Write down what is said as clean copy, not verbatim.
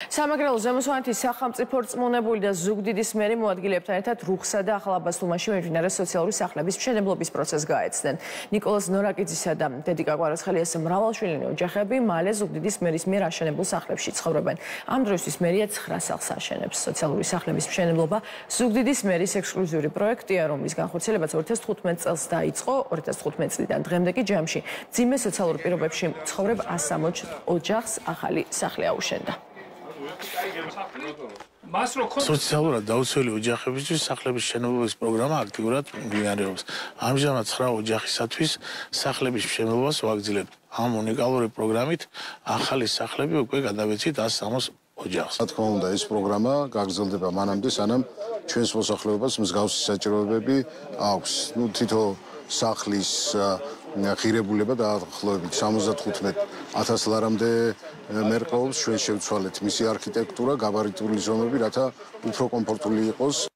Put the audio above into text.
სამეგრელო ზემოსვანეთის სახელმწიფო რწმუნებული და ზუგდიდის მერი მოადგილებთან ერთად რუხსა და ახალაბასთუმანში მიმდინარე სოციალური სახლების მშენებლობის პროცესს გაეცდნენ. ნიკოლოზ ნორაკიძისა და დედიკა კვარაცხელიას მრავალშვილიანი ოჯახები მალე ზუგდიდის მერის მიერ აშენებულ სახლებში ცხოვრობენ. ამ დროისთვის მერია 9 სახლს აშენებს. სოციალური სახლების მშენებლობა ზუგდიდის მერის ექსკლუზიური პროექტია, რომლის განხორციელებაც 2015 წელს დაიწყო. 2015 წლიდან დღემდე კი ჯამში მძიმე სოციალურ პირობებში ცხოვრებ 160 ოჯახს ახალი სახლი აუშენდა. სოციალურად დაუცველი ოჯახებისთვის სახლების შენობის პროგრამა აქტიურად მიმდინარეობს. ამჟამად 9 ოჯახისათვის სახლების მშენებლობას ვაგრძელებთ. ამ უნიკალური პროგრამით ახალი სახლები უკვე გადავეცით 160 ოჯახს. რა თქმა უნდა, ეს პროგრამა გაგრძელდება მანამდე, სანამ ჩვენს მოსახლეობას მსგავსი საჭიროებები აქვს. თითო სახლის ღირებულება დაახლოებით 75,000 ლარამდე მერყეობს. ჩვენ შევცვალეთ მისი არქიტექტურა, გაბარიტული ზომები, რათა უფრო კომფორტული იყოს.